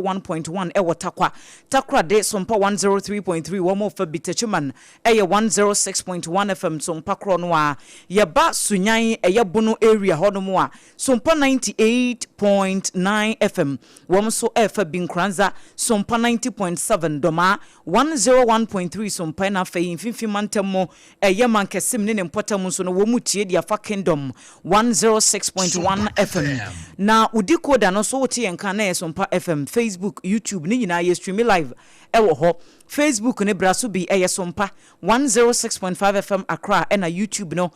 101.1 ewo takwa de SOMPA 103.3 womo fa bitachuman 106.1 FM SOMPA kro no a yeba sunyan bono area hono a SOMPA 98.9 FM womo so fa binkranza SOMPA 90.7 doma 101.3 SOMPA na fa yimfimfi mantemo mankesim ne mpotam so no womu tie dia fa kingdom 106.1 FM na udiko da no so wote yenka na SOMPA FM Facebook, YouTube, ni nyina ye stream live ewo ho. Facebook ne braso bi SOMPA 106.5 FM Accra na YouTube no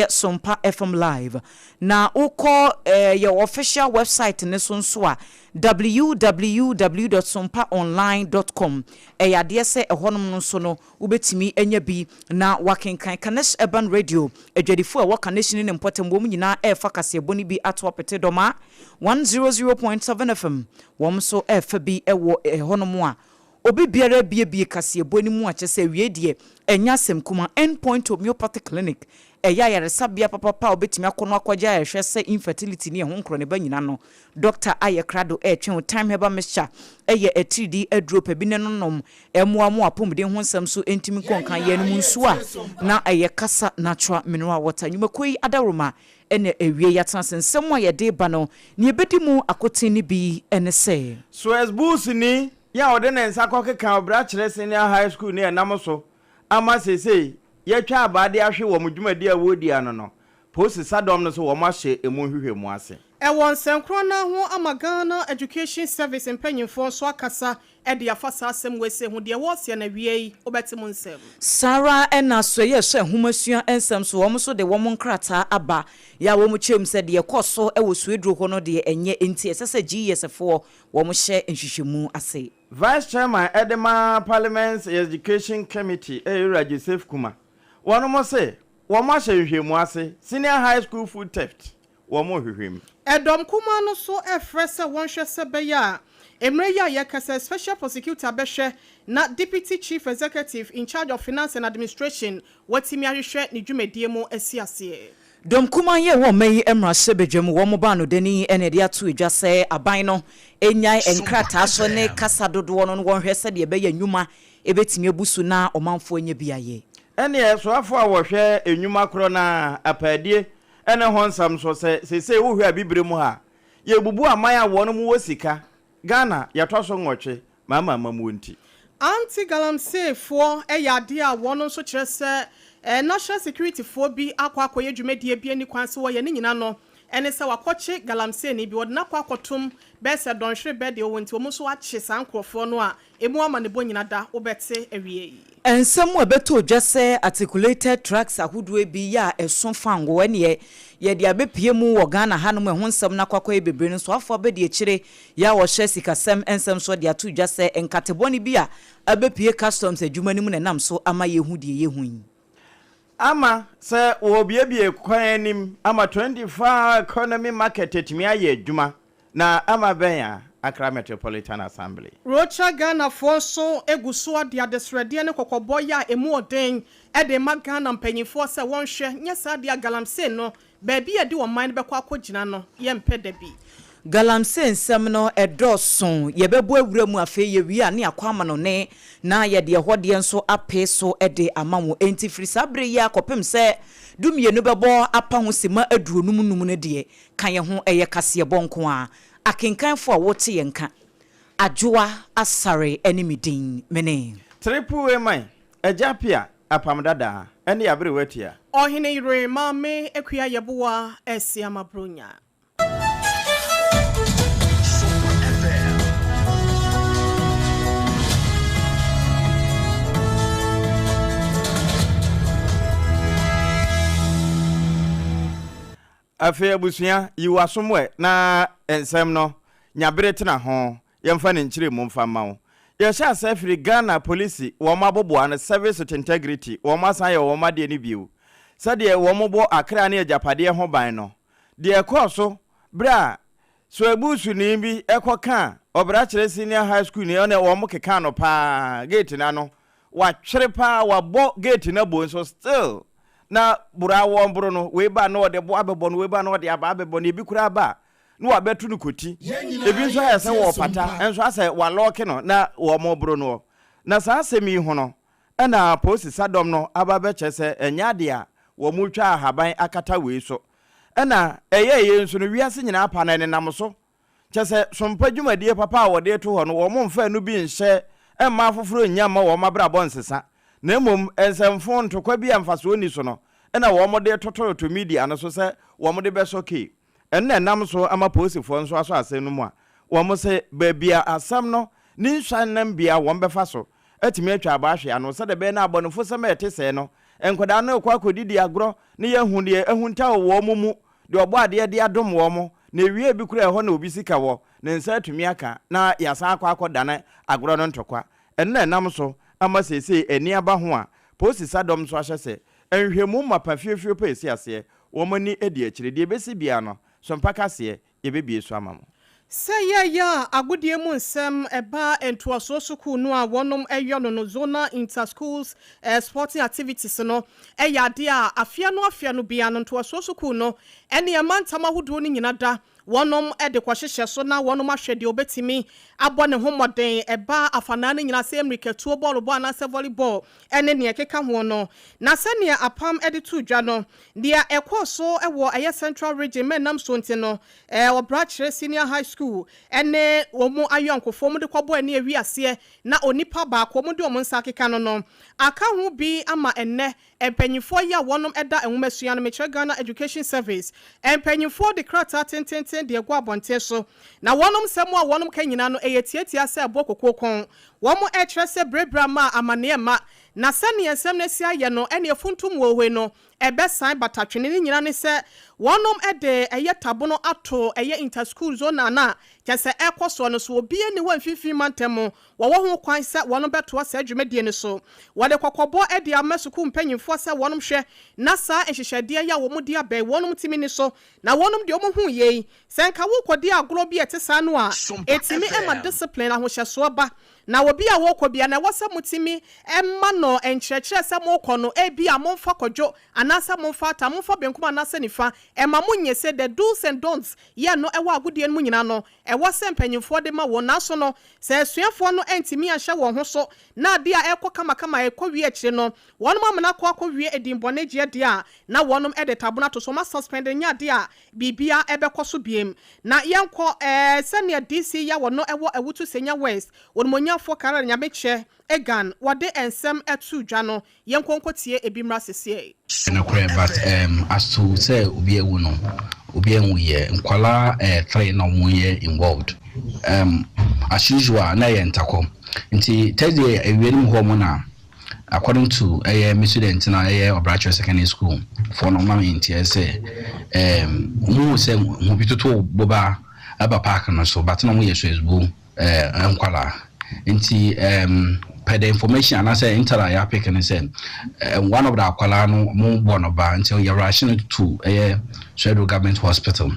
SOMPA FM live. Na uko your official website ne so nso a www.sompaonline.com de se ehonom no so no ubetimi enya bi na wakenkan Kanesh Urban Radio edwadifo a waka nation ne mpotem bom nyina fa kase boni bi ato apete doma 100.7 FM wom so fa bi ewo ehonom a obi biara bie kase boni mu a chese wie de enya sem kuma endpoint homeopathic clinic yaresabia papa obetimi akono akwaja ehwese infertility ne ho nkro ne ba nyina no Dr. Ayekrado twen time heba mixture etidi adrop bi ne nonom emuamu apomde ho nsam so entimi konkan ye no nsu a na kasa natural mineral water nyumakoi adaroma ene ewie yatsensem a yede ba no ne ebedi mu akotin ni bi ene se so as boost ni ya ode ne nsa kan obra kire senior high school ne enam so ama sesei yetwa abade ahwe wo mudwumadi awodi ano no post sadom no so wo mahye emu hwehwemu ase won senkro na ho amagana education service mpanyimfo so akasa de afasa asem wese hu de wo se na wiei obetim nsem Sara ena so ye so humasua ensem so wo so de wo nkrata aba ya wo chem se de koso wo suedro ho no de enye enti esese GSFo wo hye nhwehwemu ase Vice Chairman Edema Parliament's Education Committee Ira Joseph Kuma one more say wo hwehwemu ase senior high school food theft wo hwehwem Edom Kuma no so efrese won hwese be ya Emre ya yakasa special prosecutor behwe na deputy chief executive in charge of finance and administration watimi ahwehwe ne dwumadie mu asiase Dom Kuma ye wo mai emra sebedwem wo mo ba no dani ene de ato edwa se aban no enyai enkrata so ne kasa dodo no won hwese de be ya nwuma ebetimi abusu na omanfo enya biaye ene so afo a wo hwe enwuma kro na apadie ene honsam so se wo hwe abibre mu ha ye bubu amaya wo no mu wosika Ghana yatoso nwotwe mama mamuonti anti galamsey fo eyade a wono so kire se national security fo bi akwakoye dwumadie bi ani kwanse wo ye ne nyina no ene se wakoche galamsey ni bi wodna kwakotom be se donhwe be de wonti wo so ache sankrofo no a emu ama ne bonyina da obete awie ensem ebeto dwase articulated tracks ahodo bi ya eso fango ene ye de abepie mu wo Ghana hanom ho nsem na kwakwa bebre no so afo be de kire ya wo hye sikasem ensem so de ato dwase enkateboni bi a abepie customs adwumani mu nenam so ama yehu de yehu ama se wo biebie kwan anim ama 24 economy market etimi aye adwuma na ama benya Accra Metropolitan Assembly. Rocha Ghana Fonso eguso de adesrede ne kokoboya emu oden de magana mpanyifo se wonhwe nyesa de galamsey no baabi ade wo man be kwa akogina no ye mpeda bi galamsey nsem no edoson ye bebo awuramu afe ye wi a ne akwama no ne na ye de hode nso ape so de amamo enti firi sabre ya kopem se dumie no bebo apa ho sema aduonum ne de kan ye ho eye kase bonko a akenkanfo a wote yenka ADWOA ASARE enimidin mene triple man Ejapia apam dada ene yabre watia Oheneyere mame ekua yeboa esiama bronya Afi abusuya yiwasomwe na ensem no nyabere tena ho yemfa ne nkire mu mfa ma wo ye sha safiri Ghana police wo maboboa na service to integrity wo masan ye wo made ni biu sade wo mobo akra na ejapade ho ban no de ekoso bra so abusu ni bi ekoka obra kire senior high school ni one wo mo keka no pa gate na no wa twere pa wa bo gate na bo so still na bura wo mbro no we ba no de bo abebo no we ba no de aba abebo no bi kura ba no abetu no koti ebi nso ya se wo pata enso ase wa lock no na wo mo bro no na saa asemi ho no na posi sadom no aba be chese enya de a wo mu twa ahaban akata we so na eye nso no wiase nyina apa na ne nam so chese sompa dwumadie papa a wo de to ho no wo mo mfa no bi nhye emma foforo nya ma wo mabra bonsesa na mom ensemfo ntokwa bi amfaso ni so no na wo mo de totoro to media no so se wo mo de be so ke enne nam so ama posifo nso aso ase no mu a wo mo se baabia asam no ni nhwanam bia wo mbefa so atimi atwa abahwe ano se de be na abonofo se ma ete se no enkoda na kwa kodidi agro ne yehu de ehunta wo mo mu de obo ade de adom wo mo na ewie bi kura ho na obi sika wo ne nsa atumi aka na yasa akwa na agro no ntokwa enne nam so ama sese eni aba ho a posi sadom so ahyese enhwemu mapa fiefie pa esi ase wo mani edi akire de besi bia no so mpaka se yebebie so amamo Say ya agudie mu nsem eba entoaso suku no a wonom eyo no zona interschools sporting activities no eya de a afia no bia no entoaso suku no ene amantama hodo ni nyina da wonom ede kwahyehyɛ so na wonom ahwɛ de obetimi abɔ ne homoden eba afana ne nyina se America tuo ball bo na se volleyball ene ne ekeka ho no na se ne apam ede tu dwa no dia ekoso ewo eye central region menam so nti no obrachere senior high school ene omo ayonkofo mu de kwabo ene awi ase na onipa ba ko mu de omo nsa keka no aka ho bi ama enne empanyifo ya wonom eda enwumasua no meche Ghana Education Service empanyifo de krata tententen de egwa bonte so na wonom semu a wonom kanyina no eyetiatia se abokokokon womo etrese brebra ma amane ma na sane ensem na sia ye no ene efuntum wohwe no ebesan batatwene ni nyina ne se wonom ede eye tabono ato eye interschool zone na kese ekoso no so obi eni ho amfifi mantemo wo ho kwan se wonom beto asa adwumadie ne so wode kokobo ede amasuku mpanyimfo se wonom hwe na sa ehyehyede ya wo mu dia bai wonom timi ne so na wonom de omo hu yei senka wo kodi aglo bi etesa no a etimi ema discipline ahohyeso ba na obi a wo kobia na wasa mutimi emma no enkyerɛkyerɛ sɛ mo kɔ no ebi a momfa kodwo anasa momfa ta momfa benkum anasa nifa emma munye se the do's and don'ts ye no ewa agudie mu nyina no ewa sɛ mpanyimfo de ma wo naso no sɛ asuafo no entimi ahye wo ho so na de a ekɔ kama ekɔ wie akyire no wonom amana kɔ wie edinbɔne gye de a na wonom ede tabona to so ma suspend nya de a bibia ebekɔ so biem na yenkɔ sɛnea DC ya wo no ewo ewutu senya west wonomonya fo kara nyameche egan wade ensem etu dwa no yenkonkotie ebimra sese no correct but as to say obi ewu no obi enwu ye nkwala three na omo ye involved as usual na ye ntako nti Thursday ewienum ho mo na according to my student na Obracho secondary school for no man nti say mu say mu bituto boba aba park no so but no mo ye so esbu nkwala nti per the information and I say intera ya pick and say one of the akwala no mo bono ba until you rushing to Federal Government Hospital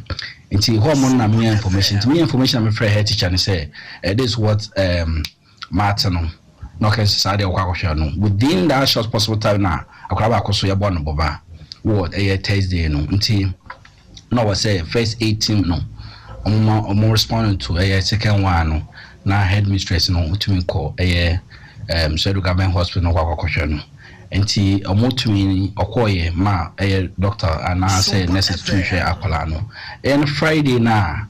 nti hormone na me information to me information I'm afraid head teacher and say this what Martin no can society okwa no within that short possible time na akwala ba koso ya bono boba what Thursday no nti no was say first 18 no omo responding to second one no na headmistress no to me call Federal Government Hospital no kwakwa no enti omotumi okoye ma doctor and I say necessary to share akwala no and Friday na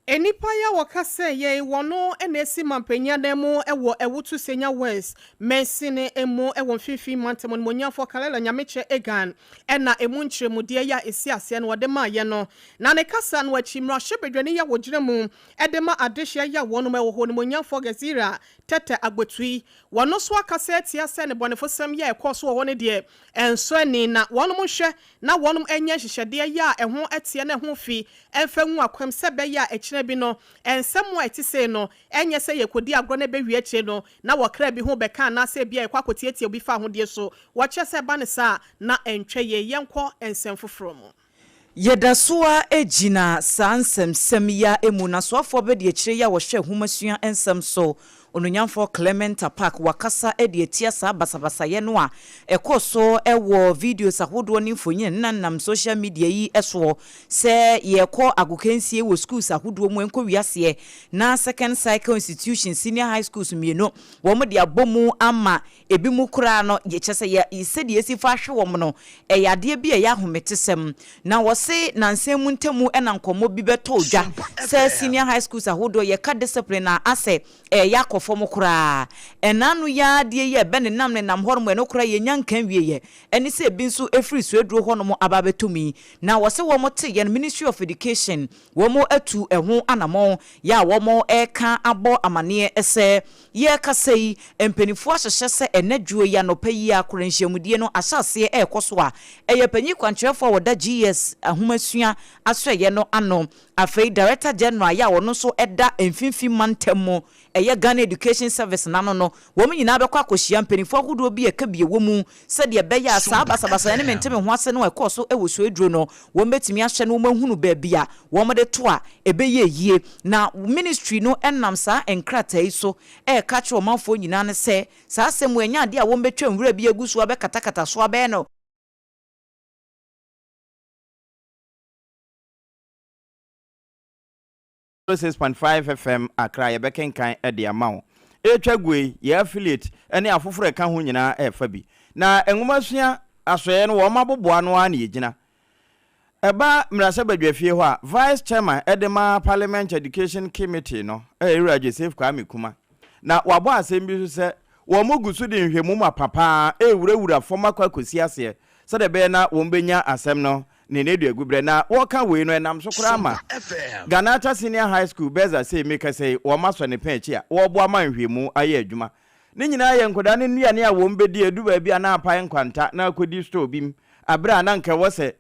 enipa ya wakase ye wono enesi mampenya nemu ewo ewutu senya west mensine emu ewo fifi mantemo monyafo kalela nyameche egan ena emu nkyeremudie ya esi ase no wode ma ye no na ne kasa no achimra hwebedwane ya wogire mu edema adehia ya wono ma wo monyafo gazira tete agbotui wono so akase atia se ne bonefosam ya ekoso wo ne de enso ni na wono mo hwe na wono enya hyehyede ya eho atie na ho fi emfa hu akwam sebe ya bi no ensemo etise no enye se yekodi agro na be wiache no na wokra bi ho beka na se bia ekwakotiatie obi fa ho de so wo che se ba ne sa na entwe ye yenko ensemfoforo mu Yedasua ejina sansem semia emu na soafo be de akire ya wo hwe homasua ensem so ononyamfo Clement Park wakasa edi etia sa basabasa ye no a ekoso ewo videos ahodo ni mfonyin nanam social media yi eso se ye ko agokansie wo schools ahodo mu enko wiase na second cycle institution senior high schools mieno wo mo de abomu ama ebi mu kura no ye chese ye isedi esifa hwe wo no eyade bi ya hometesem na wo se nansem ntemu ena nkomo bi beto odwa se senior high schools ahodo ye ka discipline na ase ya kofo kura enanu ya de ye bene nam ne nam hormo eno kura ye nyankan wieye eni se bi nso efri so eduro hono mo ababetumi na wo se wo mo te ye Ministry of Education wo mo atu eho anamo ya wo mo eka abo amane ese ye kasei empenifo ahyehye se enadwo ya no payi akora nhyiamudie no asase ekoso a eye panyi kwantrefo wo da GS ahomasua aso ye no ano afei Director General ya wo no so eda emfinfi mantemo eye Ghana Education Service nano no wo nyina bekwa akohia mpenifo ahodo bi eka bie wo mu se de beya asa basabasa ne menteme ho ase no ekoso ewoso eduro no wo metimi ahye no wo mahunu ba bia wo mo de to a ebeye yie na ministry no enam sa enkrata iso ka kire omanfo nyina ne se sa asemu enya ade a wo betwa nwura bi egusu abekatakata so abe no 106.5 FM Accra ye bekenkan de amawo etwagwe ye affiliate ene afoforo ka ho nyina efa bi na enwomasua asoye no wo maboboa no a na yegina eba mrase badwafie ho a vice chairman edema parliament education committee no Ewura Joseph Kwame Kuma na wabo asem bi so se wo mogusu de nhwemu ma papa ewurawura foma kwa kosi ase se de be na wo mbenya asem no ne nedu agubre na woka we no enam so kura ma Ghana Senior High School beza say make say wo maso ne penchi a wo bo ama nhwemu aye adwuma ne nyina ye nkoda ne nuane a wo mbedi edu ba bia na apan nkwanta na akodi store bim abra na nka wo se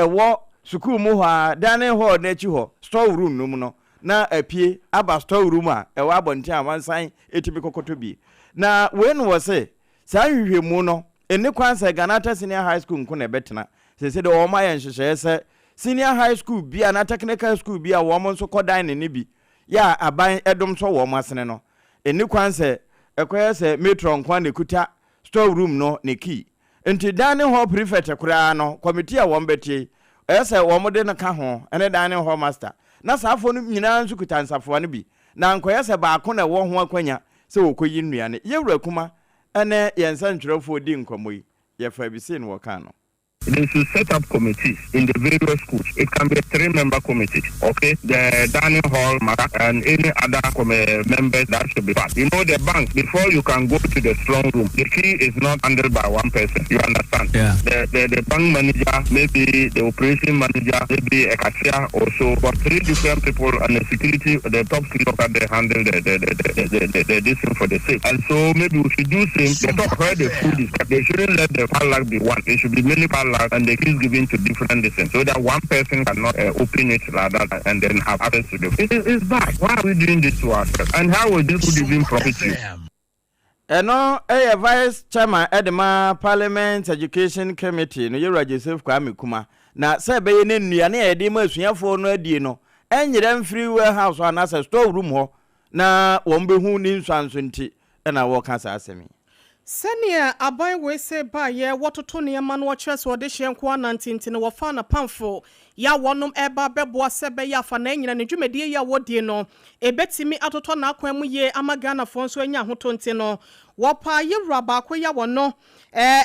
wo school mu ho dining hall na chi ho store room no mu no na apie aba store room a wo abonti amansan etimi kokoto bi na we no wo se sa nhwemu no eni kwanse Ghana Senior High School nko na betena se de wo ma ye nhyehyɛ se senior high school bia na technical school bia wo mo nso kodan ne bi ya aban edom so wo mo asene no eni kwanse ekoye se metro nkwan ne kuta store room no ne key enti dining hall prefect kura no committee a wo mbetie ese wo mo de ne ka ho ene dining hall master na saafo no nyina nso kuta nsafo ne bi na nkoye se ba ko na wo ho akwanya se wo koyi nnuane Yewura Kuma ene yensa ntwerefo di nkomoyi ye fa bi se no wo kan no. They should set up committees in the various schools. It can be a 3-member committee, okay? The dining hall and any other members that should be part. You know, the bank, before you can go to the strong room, the key is not handled by one person. You understand? Yeah. The bank manager, maybe the operation manager, maybe a cashier also, but 3 different people and the security, the top security, they handle the this thing for the safe. And so maybe we should do same. The top where the food is kept. They shouldn't let the padlock be one. It should be many padlocks. And the keys given to different distance, so that one person cannot open it like that and then have access to the food. It's bad. Why are we doing this to ourselves? And how will this food even profit you? Eno vice chairman edema parliament education committee no Yewura Joseph Kwame Kuma na se be ne nnuane e de ma asuafo no adie no enyere mfiri warehouse ana se store room ho na wo mbehu ni nsanso nti na wo ka sa asemi. Senior aban we se ba ye wototo ne ma no kyerese ode hyenko anantinti ne wofa na pamfo ya wonom eba beboa sebe ya fa na nyina ne dwumedie ya wodie no ebetimi atoto na akwan mu ye amagana fo nso anya hotonti no wopa Yewura baako ya wono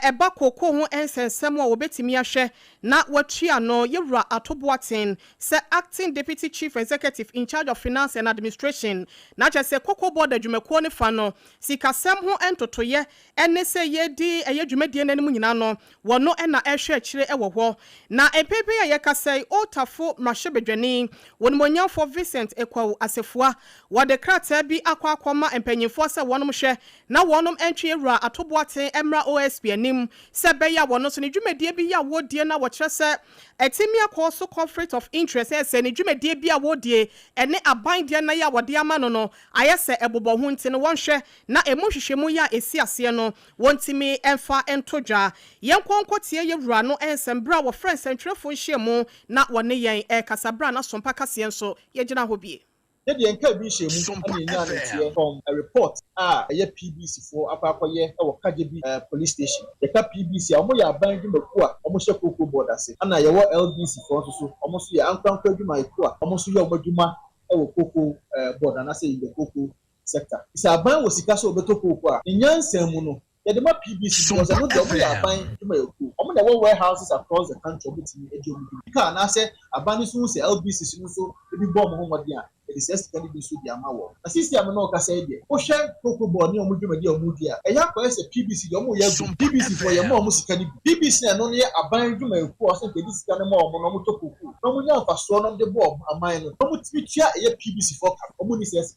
eba koko ho ensensem a wobetimi ahwe na watua no Yewura Atoboaten se acting deputy chief executive in charge of finance and administration na kyese koko board adwumako ne fa no sikasem ho entotoye ene se yedi dwumedie nanim nyina no wono na ehwe akire ewo ho na epepe ya yekasai otafo mashebedwani wonmonyamfo Vincent Ekwawu Asefua wode krata bi akwakoma empanyimfo se wonom hwe na wonom entwe Yewura Atoboaten emra OSP anim se beya wono so ne dwumedie bi ya wodie na wokyerese etimia koso conflict of interest ese ne dwumedie bi a wodie ene aban de na ya wode ama no ayese ebobo ho nti ne wonhwe na emuhwehwemu ya esi ase no wontimi emfa entodwa yenkwonkwotie Yewura no ensembra wo friends entwefo nhyiemu na wɔne yɛn kasabra na sompa kaseɛ nso yɛgyina hɔ bie. Yɛde yɛnka bi hyɛ mu ana yɛnya aneteɛ from a report ɛyɛ PBC foɔ akɔyɛ ɛwɔ Kagyebi police station. Yɛka PBC a wɔn yɛ aban dwumaku a wɔn hyɛ koko board ase. Ana yɛwɔ LDC foɔ nso so wɔn nso yɛ ankorankora dwumaku a wɔn nso yɛ wɔn adwuma ɛwɔ koko board anase in the koko sector. Sɛ aban wɔ sika so obeto koko a ne nyansan mu no yɛde ma PBC because ɛno deɛ wɔn yɛ aban dwumaku. Wɔn na wɔwɔ warehouses across the country wɔn betumi ɛdi wɔn dwuma. Ika anase aban no so sɛ LDC so nso ebi bɔ wɔn ho wɔden a. The sest can be so the amount. A system no say, Ocean Coco Bonnie or Mujumadi or Mudia. A young person PBC, PBC for your mom, PBC and only a bind to my course and this kind of more monomoto. No one for son of the bomb, a mine. No would speak here a PBC for Omuni says,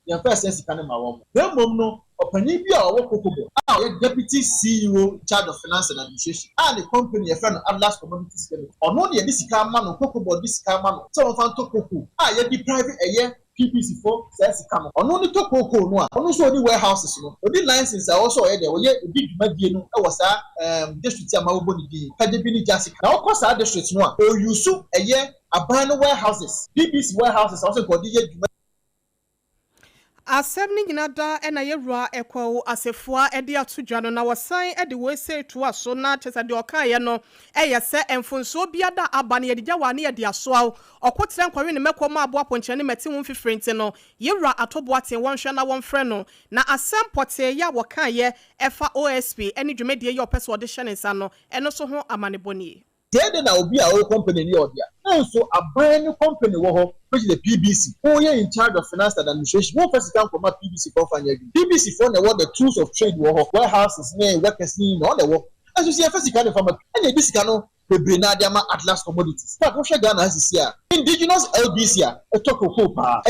the first sense can my mom. Then Mono or Panibia or Coco. Our deputy CEO in charge of finance and administration. And the company a friend of Atlas Commodities. Or no, this car man or Coco board this car man. Some of them took Coco. The private a year. PPC for says come on only to Coco no also the warehouses no the licenses are also there we big madie no e was district amaboni di Kagyebi ni Jessica now of course district no o use a year abandoned warehouses PPC warehouses also go the asɛm ne nyina da na yɛwura ɛkɔ asefua ɛde atodwa no na wɔsan ɛde wɔse to aso na kyesa de ɔkaeɛ no ɛyɛ sɛ ɛmfonso bia da aba ne yɛde gyawa ne yɛde asoaw ɔkotrɛ nkɔwe ne mɛkɔ ma aboa ponkyɛ ne mɛte wo mfifiri nti no yɛwura atoboa te wɔnhwɛ na wɔmfrɛ no na asɛm pɔtee ya wɔkaeɛ ɛfa OSP ɛne dwumadie yɛ ɔpɛ sɛ ɔde hyɛ ne nsa no ɛno so ho amanebɔnie Then now be our company near there. So a brand new company which is the PBC. Who are in charge of finance and administration. One person come from a PBC for PBC for the tools of trade warehouses, workers, all the work. As you see, a first kind of farmer, and this canoe. Benadiama Atlas Commodities. But what Ghana has here? Indigenous LBC, a Tokopa,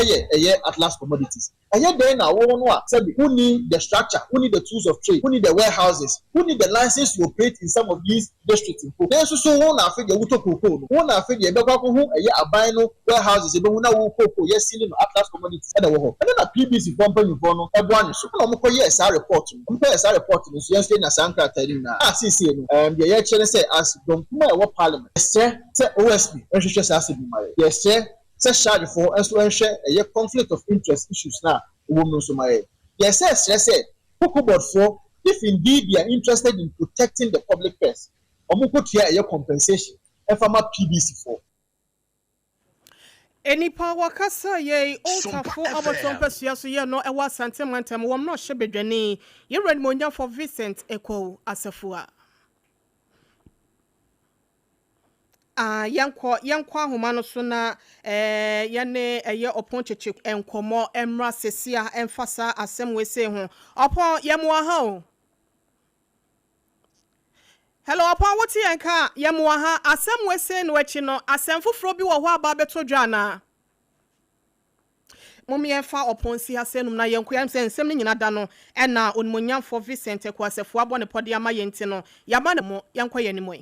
Atlas Commodities. And yet, then our own one said, who need the structure, who need the tools of trade, who need the warehouses, who need the license to operate in some of these districts. There's also one after the Utoko, one after the Ebako, a bino warehouses, a Buna Woko, yes, Atlas Commodities, and a war. And then a PBC company, Bono, a one, so yes, I report. Yes, I report. Yes, in a Sanka Terina. See, the Yachen say, as don't what parliament say OSP and just has to be married. Yes, sir. Say charge for us to share a conflict of interest issues now. Woman so married. Yes, sir. Say Coco board for if indeed they are interested in protecting the public purse. Omuko tia a compensation. FMA PBC for. Any power kasa ye ota for abaton pesia so ye no e wa santimantem wom no hyebedwane ye ready monya for Vincent Eko Asafua. Yankwa ahoma no so na yene eye opon cheche enkomo emra sesia emfasa asem we se ho opon yemoa ha o hello opon woti enka yemoa ha asem we se no achi no asem foforo bi wo ho aba beto dwa na momi enfa opon si asenum na yenko yam se nsem ni nyina da no na onimonyam for Vincent Eko Asafua abo ne pode ama yenti no yaba ne mo yenko yenimo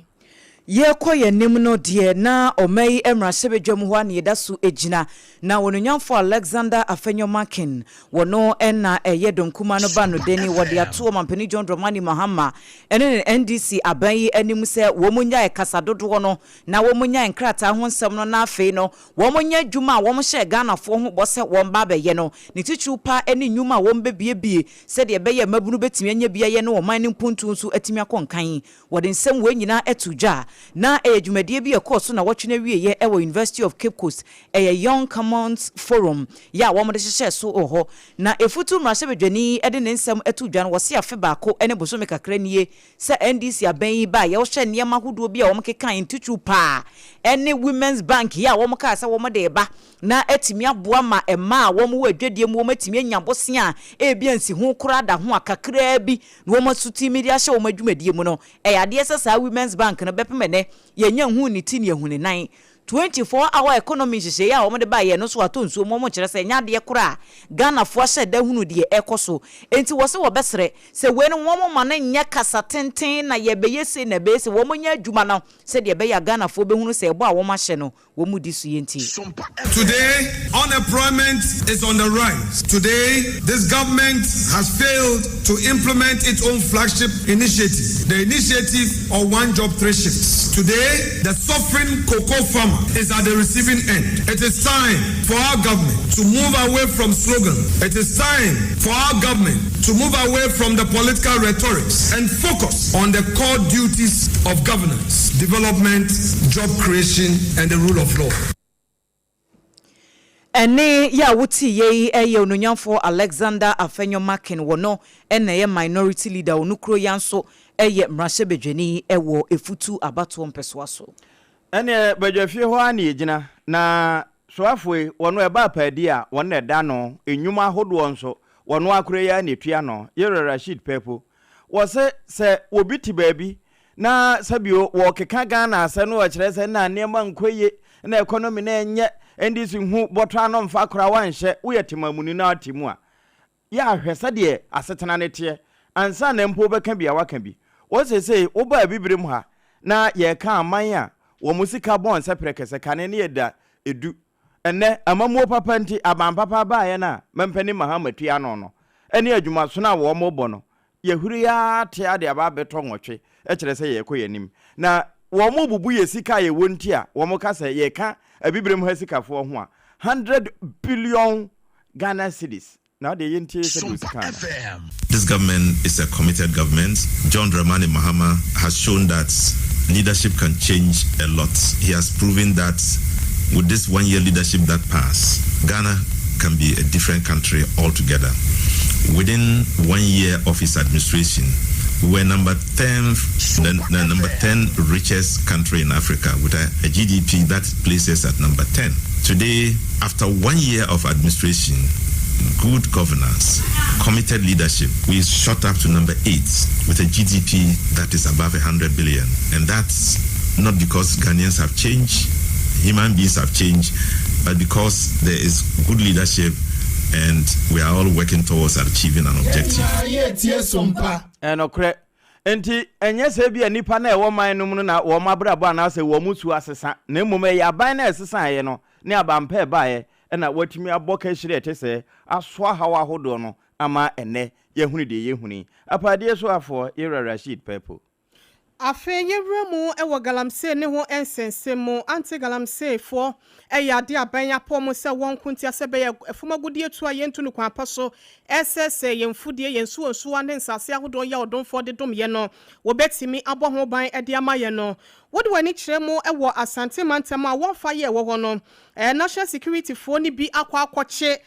ye koye nim no de na omai emra sebedwam ho ane yeda so ejina na wononyamfo Alexander Afenyomakin wono na eye donkuma no ba no deni wode ato mampani John Dramani Mahama ene NDC aban anim se womunya ekasa dodo no na womunya enkrata ho nsem no na afei no womunya dwuma wom hye Ghana fo ho bose wom ba beye no ne tichu pa ene nyuma wom bebiebie se de beye mabunu betimi anya biaye no woman ne mpuntu nso atimi akonkan wode nsem we nyina etudwa na ejumedie bi ekoso na wotwe na wieye ewo University of Cape Coast Young Commons Forum ya wo mo de hye so oho na efutu mrahye bedwani ede ne nsem etudwa no wose afe baako ene bosome kakra nie se NDC aban ba ye wo hye niam ahodo bi a wo mkekan ntutu pa ene Women's Bank ya wo mka se wo mo de ba na etimi aboa ma ema wo mo wadwadie mu wo matimi anyabose a ebia nsi ho kura da ho akakra bi na wo masuti media hye wo madwumadie mu no ade sesa Women's Bank na bepemene yenya hu ni ti ne hu ne nan 24-hour economy hye ya wo de ba ye no so atonsuo mo kire se nya de kura Ghana fo hye da hunu de ekoso enti wo se wo besere se we no wo ma na nya kasa tenten na ye beye se na be se wo nya adwuma no se de be ya Ghana fo be hunu se ebo a wo ma hye no wo mu di su yenti. Today unemployment is on the rise. Today this government has failed to implement its own flagship initiative, the initiative of one job 3 shifts. Today, the suffering cocoa farmer is at the receiving end. It is time for our government to move away from slogan. It is time for our government to move away from the political rhetorics and focus on the core duties of governance, development, job creation, and the rule of law. Ene ya wuti ye eye onunyanfo Alexander Afenyo Makin wono ene ye minority leader onukro yanso eye mrashebedweni ewo efutu abato mpeswaso. Ene bedwafie ho ani egina na soafwe wono eba padi a wono eda no enwuma hodo nso wono akure ya netua no Yere Rashid Pepo wo se obiti baabi na sabio wo keka Ghana ase no kire se na nema nkoye na economy na enye endisi hu botwa no mfa kora wanhye uyetemamuni na atimu a ya hwese de asetena nete ansa na mpo beka bia waka bi wo se oba bibirem ha na ye ka aman a wo musika bon se prekese kane ne yeda edu enne amamuo papa nti aban papa ba ye na mempani mahamatu ya no ene adwuma so na wo mo bo no yehuri ya te ade aba beto nwotwe e kire se ye koyanim na wo mo bubu ye sika ye wonti a wo mo kasa ye ka abibirem ha sika fo ho a 100 billion Ghana cedis. Now the This government is a committed government. John Dramani Mahama has shown that leadership can change a lot. He has proven that with this 1 year leadership that passed, Ghana can be a different country altogether. Within 1 year of his administration, we were number 10 richest country in Africa with a GDP that places at number 10. Today, after 1 year of administration, good governance, committed leadership, we shot up to number 8 with a GDP that is above 100 billion. And that's not because Ghanaians have changed, human beings have changed, but because there is good leadership and we are all working towards achieving an objective. And okre enti enye se bia nipa na e wo man no mu na wo mabrabo na se wo mutu asesa na mmom ya ban na esesa ye no ne abampa ba ye na watimi aboka hire ete se asoa hawa hodo no ama ene yehunu de yehuni apade so afo Yere Rashid Pepo afe yewremu ewo galamse ne ho ensensemu anti galamse fo eyade abanya pom se won kunti asebe ye efumagudie tu ayentu no kwapa so ss yemfudie yensu onsu ane nsase ahodo ya odonfo de dom ye no wo betimi abo ho ban ede ama ye no wodi wani kiremu ewo asante mantem a wonfa ye wo ho no national security fo ni bi akwakoche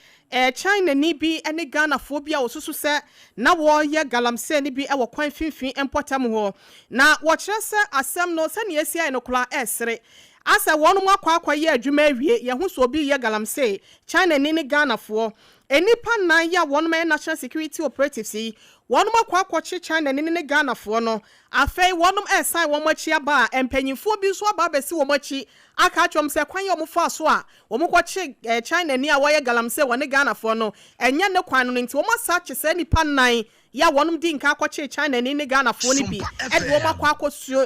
China ni bi ene Ghana phobia osusu se na wo ye galamse ni bi e wo kwan finfin empotam ho na wo kire se asem no se ne esia no kula esre asa wonu akwa ye adwuma awie ye hu so obi ye galamse China ni Ghana fo enipa nan ya wonu national security operatives yi wonu akwachi China ni Ghana fo no afei wonu esan wo machi aba empanyimfo bi so aba besi wo machi aka twom se kwan yo mfa so a wo mkwachi China ni a wo ye galamse wo ne Ghana fo no enye ne kwan no nti wo masache se nipa nan ya wonum di nka akwachi China ni Ghana fo ni bi ede wo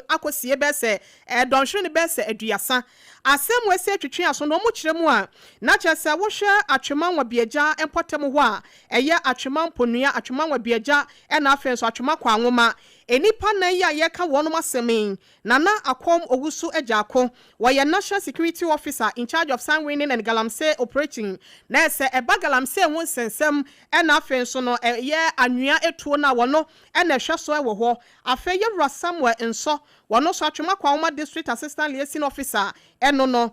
akosie bese donhwe ni bese aduasa asem wese atwetwe aso no mo kiremu a na kyese wo hwe atweman wa biaja empotem ho a eye atweman ponua atweman wa biaja na afenso atwema kwa nwoma enipa na ya ye ka wonum asemin nana akom ogusu ejaako wa national security officer in charge of Sanwinin and Galamsey operating na ese eba Galamsey ho sensem na afenso no ye anwea etuo na wono na hwe so e wo ho afeye Samuel enso wono so atwema kwa nwoma district assistant liaison officer eno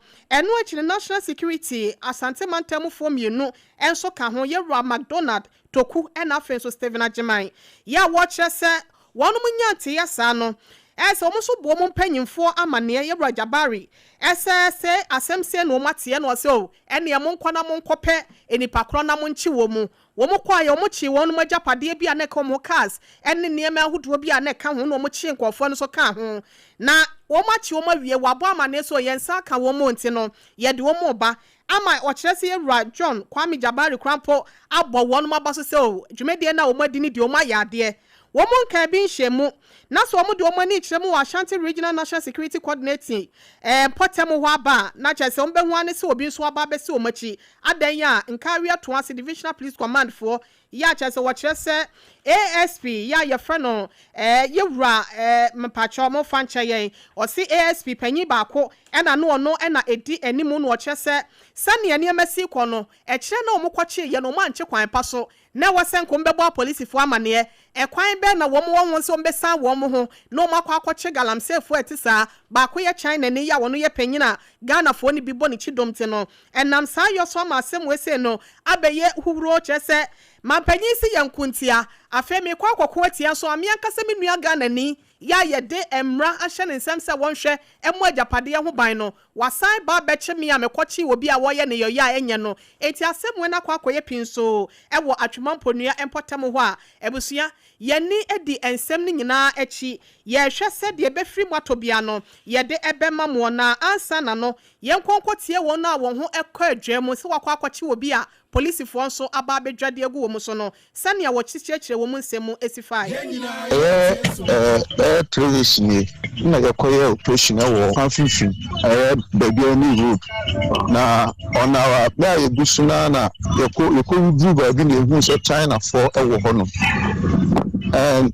akire national security asante mantem fo mienu enso ka ho ye McDonald toku na afenso Steven Ajeman ya wo kire se wonu munyante yasa no ese omuso bo mo mpanyimfo amane Yebra Jabari ese asemse no mate no se o ene mo nkwana mo nkope enipa kro na mo nchi wo mu wo mo kwa yo mo chi wonu majapade bia ne ka mo cars ene niema ahodo bia ne ka ho no mo chi nkofo no so ka ho na wo machi wo mawie wabo amane so yensa ka wo mo nti no ye de wo mo ba ama okirese Yebra John Kwame Jabari krampo abo wonu mabaso se o dwumedie na wo madi ni de o ma yade womun ka bi nhemu na so omo de omo ani kyeremu wa Ashanti Regional National Security Coordinating potemu ho aba na kyese ombe ho ane se obi nso aba be se omachi adan ya nkawia to ase Divisional Police Command for ya kyese wo kyerese ASP ya ye freno yewura mpacho mo fanche yen o si ASP panyi baako ena no ono ena edi animu no kyerese sane ene emasi kɔ no kyerɛ na omokɔkye ye no manche kwan pa so na wasenko mbebo police fo amane kwan be na wɔn so mbesa wɔn ho na omakɔ akɔkye galamsey fo etisa baako ye China ne ya wɔno ye panyina Ghana fo ni bibo ni chidom te no enam saa yo so ma asem wese no abeye huhuro kyerɛ mampanyi si yankuntia afemi kwa akɔkɔ atia so amia nkasa me nua Ghana ni ya yede emra ahye ne nsem se wonhwe emu agapade ho ban no wasan ba beche me amekɔkye obi a woye ne yoya enye no eti asem we na kwa akɔye pinso ewo atwemamponnua empotem ho a ebusua yeni edi ensem ni nyina echi ye hwe se de befiri matobia no yede ebema mo na ansa na no yenkonkotie won na won ho ekɔ adwam se wakɔ akɔkye obi a police for so aba bedwade agu wo so no sane a wo kyekyere wo mu nsemu esifai tradition na yakoye operation wo fanfifin baby oni road na on our na yegusuna na yako du baby na ehu so China for ewo ho no and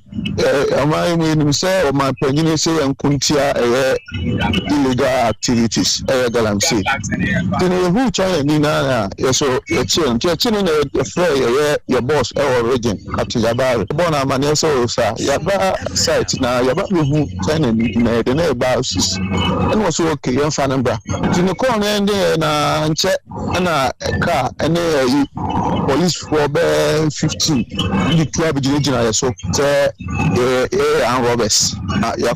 amai me say o ma panyini say yankuntia illegal activities galamsey then ehu China ni na yeso Chini na frey your boss our region at Yaba born amane so sa Yaba site na Yaba hu China ni na de na ba sis and was okay yan fa number tini ko na ndi na nche na car ene police for 15 the club jina so say and robbers ya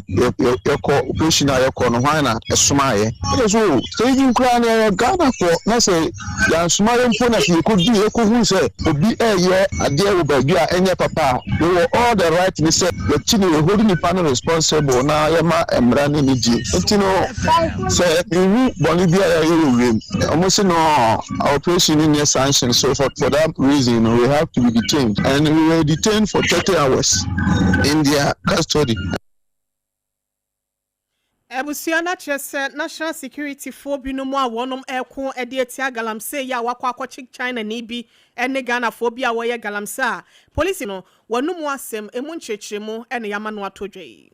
ko operation ya ko no hwan na esumaye so even crown Ghana for na say ya sumaye mpo na could be a cool say, would be a year, a dear with a and your papa. We were all the right, we said, the chili holding the panel responsible now, Yama and running the G. You know, say, you Bolivia, almost no operation in your sanction. So, for that reason, we have to be detained. And we were detained for 30 hours in their custody. Ebusiana chese national security for binomu a wonom eko edetia galamsey ya wakwa akɔkye China ni bi ene Ghana for bia woye galamsey police no wonumu asem emu nkyekyremu ene yama no atodwe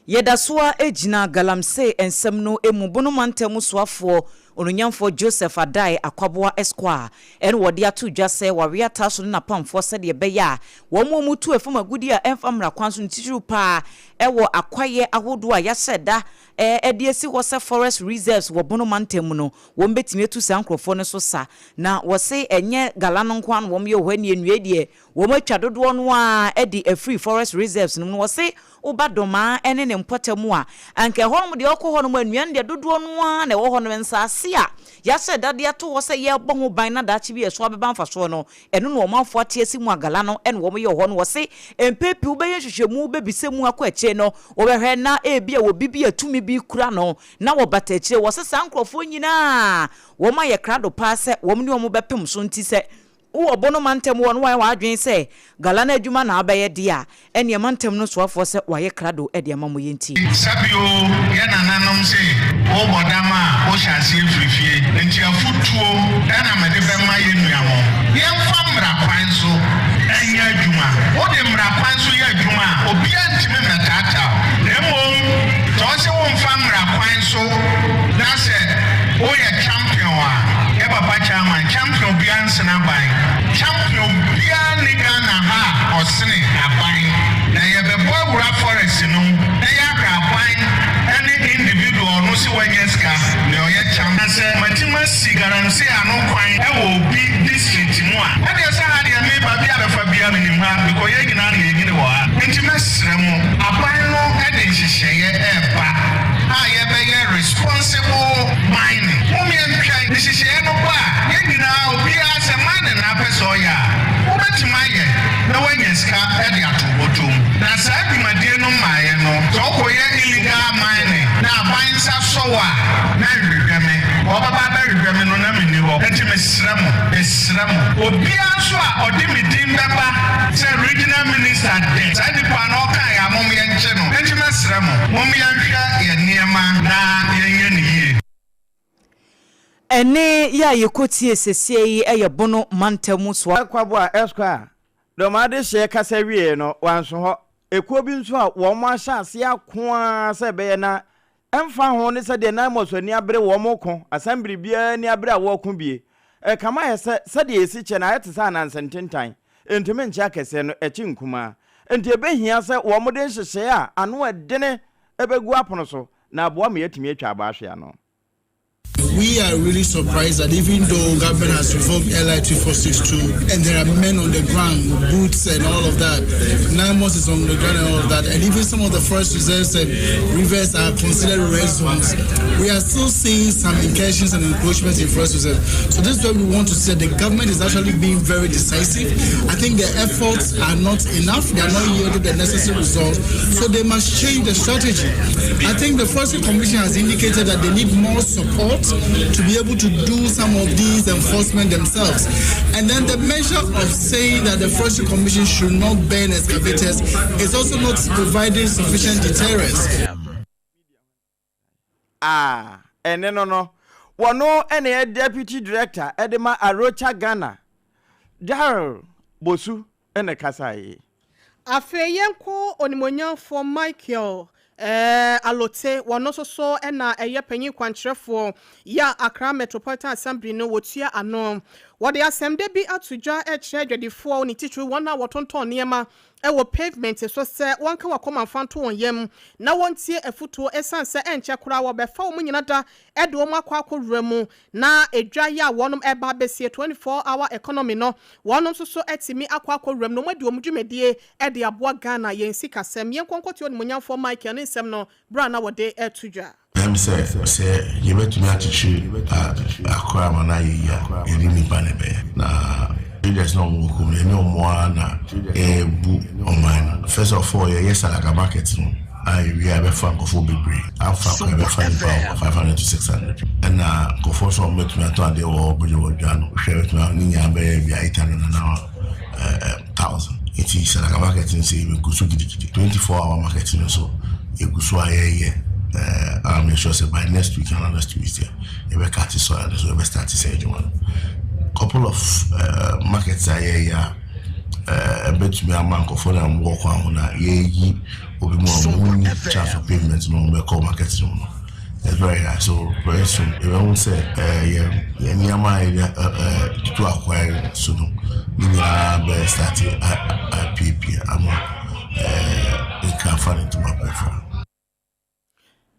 Yedasoa ejina galamsey ensem no emu bonomantemu soafo Onunyamfo Joseph Adai Akwaboa Esquire en wode ato dwa se ware ataso na pamfo se de beya wo mo mutu efam agudi a emfamra kwanso ntitiru pa ewo akwaye ahodo a yaseda ede esi ho se forest reserves wo bonomantemu no wo mbetime etu sankrofo ne so sa na wo se enye galano nkwan wo me ohani enue de wo matwa dodo no a ede a free forest reserves no wo se ubadoma ene ne mpotemu a anke honom de okọ honom anuan de dodo no a na wo honom nsase a ya se dade ato wo se ye bo ho ban na da chi bi eso abeba mfaso no eno no omanfo atiesi mu agala no ene wo ye ho no wo se empepi ubeye hwehwemu bebisemu akọ ache no wo behwe na ebia wo bibi atumi bi kura no na wo bata ache wo se sankrofo nyina wo ma ye krado pa se wo mni wo mo bepem so nti se wo bono mantem wo no wa adwen se gala na adwuma na abaye dia ene mantem no soafo se wa ye krado e dia mamo yenti sabio ye nananom se wo bodama wo hyase frifie nti afutuo na mede be ma ye nuamo ye famra kwan so enye adwuma wo de mra kwan so ye adwuma obi antime metata nemo to se wo famra kwan so na se wo ye champion a papa chairman champion bians na bai champion bian ni Ghana ha osene abai na ye be boy forest no na ya ka abai any individual no si wanyeska na oye champion say matima sigaranse ano kwan e wo bi district mu a na de sa ha de me ba bia be fa bia me nim ha because ye gina na ye gine wo ha enti mesre mu abai no e de hihye e ba ha ye be ye responsible mining this is no ba yegina obi ase man na peso ya ubetima ye na wanyeska e de atobotom na sa adwumade no maaye no to koye illegal mining na abansa sowa na rehweme obaba ba rehweme no na meni ho enti mesramo obi anso a odi medim beba say regional minister are dead. Sadi pa no kan ya mom ye nche no. Enti mesrɛ mo. Mom ye hwɛ ye niema na ye nie. Ene ya yekotie sesie eye bono mantamu so akwabo a esqa domade hye kasa wie no wanso ho ekuo bi nso a wo mo ahya ase akoa se be na emfa ho ne se de na mosoni abre wo mo ko asambiri bia ni abre a wo ko bie kama ye se de esi che na ayete sa na nsententan entumi nche akese no echi nkuma enti ebehia se wo mo de hyehye a ano edene ebegu apono so na aboa me yatumi atwa aba ahwe no. We are really surprised that even though government has reformed LI 2462 and there are men on the ground with boots and all of that, 9 months is on the ground and all of that, and even some of the forest reserves and rivers are considered red zones, we are still seeing some incursions and encroachments in forest reserves. So this is what we want to say. The government is actually being very decisive. I think the efforts are not enough. They are not yielding the necessary results. So they must change the strategy. I think the Forestry Commission has indicated that they need more support to be able to do some of these enforcement themselves. And then the measure of saying that the Forestry Commission should not ban excavators is also not providing sufficient deterrence. And then no. Wano ene deputy director Edema Arocha Ghana. Dar Bosu ene kasai. Afeyenko onimonyan for Michael alote wano so ena eye panyin kwankyerefo ya Accra Metropolitan Assembly no wotua ano wode asemde bi atudwa ekye dwedifo ni titru wona wotonton niema ewo pavement so se wonka wakoma fanto wonyem na wontie afutuo esanse enche kura wo befa wo nyina da ede wo akwa mu na edwa ya wonom eba besie 24-hour economy no wonom so etimi akwa no madi wo dwumedie ede aboa Ghana yensi kasem yenkonkoti oni monyamfo Mike ne nsem no bra na wode etudwa say yebetumi atichi akwa mana ya eri nipa nebe na there's no more na bu oman. First of all, yes, like a market. We have a fund of Fobibri. I'm from a fund about 500 to 600. And go for some met me at the old Bujo, share it now, Nina Baby, 800 an hour, 1,000. It is like a marketing say we go to 24-hour marketing, so you go so I'm sure by next week and another Tuesday, you will catch it so you will start to say one. Couple of markets are here. Bet me a man go for them walk on ye will be more chance of payments no me call markets no. It's very high. So very soon if I won't say near my to acquire soon. Meaning start at PP I'm can't find into my preference.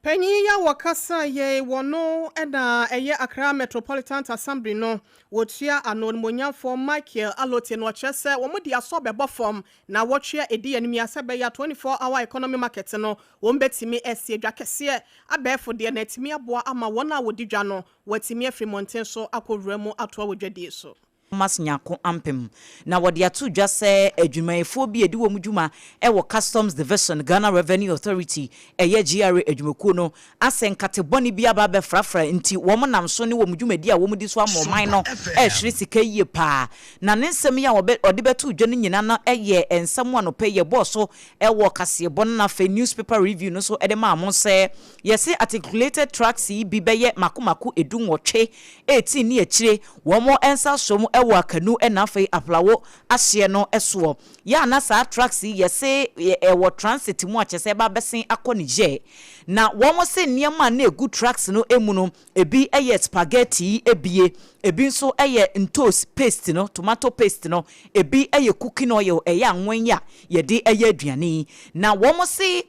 Penny ya wakasa ye wono ena eye Accra Metropolitan Assembly no wotua anonimonya for Michael alote no chese womodi asobe bofom na wotua edi animi asebe ya 24-hour economy market no wombetimi esie dwa kese abefo de na etimi aboa ama wona wodi dwa no watimi afri monten so akowura mu atoa wodwadie so mas nyako ampem na wode atu dwa se adwumayefo bi edi wo mudwuma ewo Customs Division Ghana Revenue Authority eye GRA adwumakuo no asenkate boni bi aba be frafra nti wo monam so ne wo mudwuma di a wo mudi so amoman no hwere sika yie pa na nensem ya ode betu dwa ne nyina na eye ensam anope ye boso ewo kase bon na fe newspaper review no so ede ma mo se yesi articulated tracks bi beye makomako edunwotwe 18 ni akire wo mo ensa so ewa kanu enafe aplawo ahye no eso ya na sa tracks yese ewo transit mu achese ba besen akonije na womo se niema na egu tracks no emu no ebi eye spaghetti ebie ebi nso eye ntos paste no tomato paste no ebi eye cooking oil eye anwanya yede eye aduane na womo se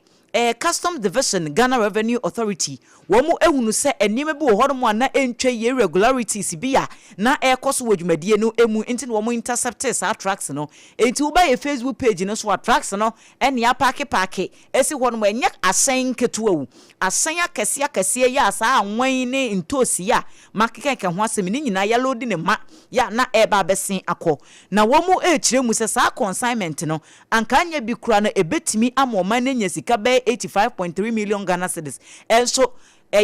Customs Division Ghana Revenue Authority womu ehunu se enime bi wo hodo na entwe irregularities bia na ekoso wadwumadie no emu enti womu intercept sa tracks no enti wo ba ye Facebook page no so tracks no ene ya parke esi hono enye asen ketuawu asen akese ya sa anwan ne ntosi ya makeke ho asem ni nyina ya load ne ma ya na eba besen akọ na womu ekire mu se sa consignment no ankanya bi kura na ebetimi amoma na nya sika be 85.3 million Ghana cedis. Also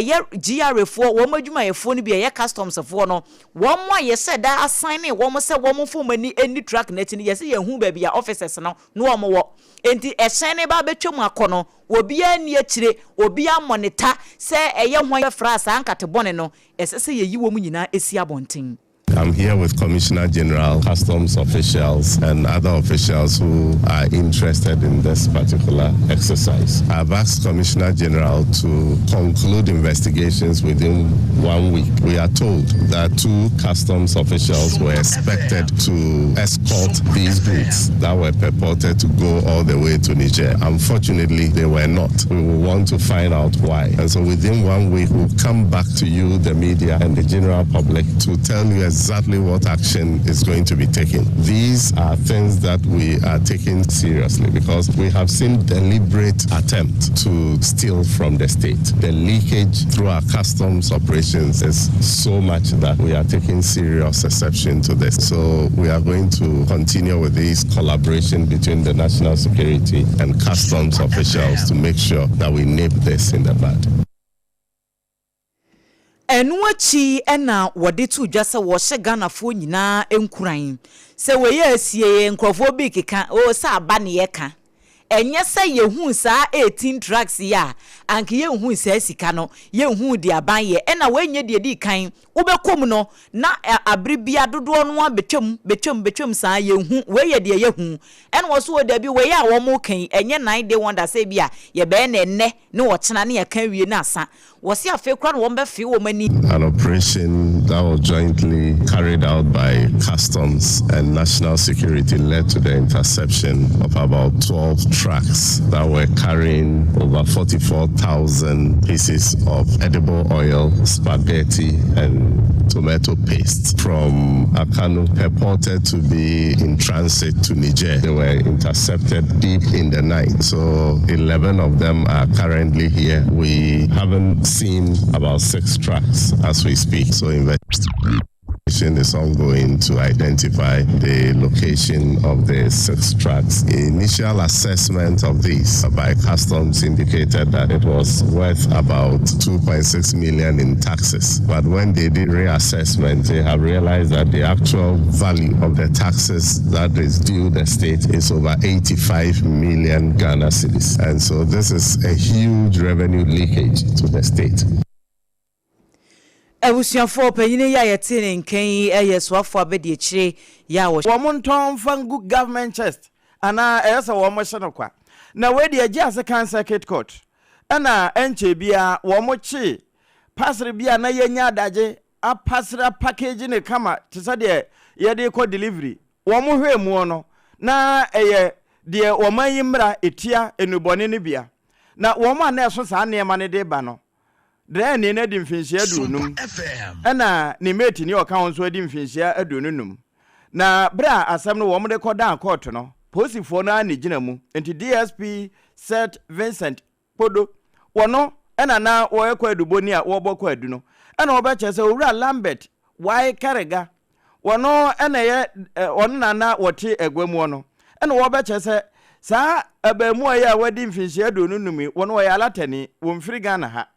GRA for wo madwuma ye fo no bi customs for no wo mo ye said that assign wo mo se wo mo fo mani any track net ni ye se ye hu ba bia officers no wo mo wo enti ehyen ba betwam akono obi ani akire obi amonita se hwan frasa ankate bone no esese ye yi wo mu nyina esi abonten. I'm here with Commissioner General, customs officials, and other officials who are interested in this particular exercise. I've asked Commissioner General to conclude investigations within 1 week. We are told that 2 customs officials were expected to escort these goods that were purported to go all the way to Niger. Unfortunately, they were not. We will want to find out why. And so within 1 week, we'll come back to you, the media, and the general public to tell you exactly what action is going to be taken. These are things that we are taking seriously because we have seen deliberate attempt to steal from the state. The leakage through our customs operations is so much that we are taking serious exception to this. So we are going to continue with this collaboration between the national security and customs officials to make sure that we nip this in the bud. Enwachi ena wode tu dwase wo hye Ghana fo nyina enkuran se we ye asie nkrofo bi keka o sa aba ne ye ka enye se ye hu sa 18 tracks ya anke ye hu sa sika no ye hu di aban ye ena we nye de di kan wo bekom no na abribia dodo no betwam sa ye hu we ye de ye hu ena wo so da bi we ya wo mo kan enye 9 day wonder say bia ye be na enne ne wo chena ne ye kan wie na asa was ya fe kra no wo be fe wo mani. An operation that was jointly carried out by customs and national security led to the interception of about 12 trucks that were carrying over 44,000 pieces of edible oil, spaghetti, and tomato paste from Akano, purported to be in transit to Niger. They were intercepted deep in the night. So 11 of them are currently here. We haven't seen about 6 trucks as we speak. So investigation is ongoing to identify the location of the 6 trucks. Initial assessment of these by customs indicated that it was worth about 2.6 million in taxes. But when they did reassessment, they have realized that the actual value of the taxes that is due the state is over 85 million Ghana cedis. And so this is a huge revenue leakage to the state. Ebusiafo panyine ya yetine nkan eyeswafo abedi chire ya wo womonton fangu government chest ana eyesa wo mo hye kwa na we de agi ase kan circuit court ana enche bia wo mo chi pasre bia na yenya adaje a pasra package ne kama tisa de ye de ko delivery wo mo hwe mu no na eye de wo manyimra etia enubone ne bia na wo mo na eso sa ne ma ne de ba no Dre ni na di mfinhia adunum ana ni mate ni oka won so di mfinhia adununum na bra asem no wo mo de kodan court no posifo na ni gina mu enti DSP St Vincent Podo wono ana na wo ekwa aduboni a wo bokwa adu no ana wo be chese owura Lambert why karega wono ana ye wono na wote egwamu no ana wo be chese sa abamu ayi wadi mfinhia adununum wono wo ya latani wo mfiri Ghana ha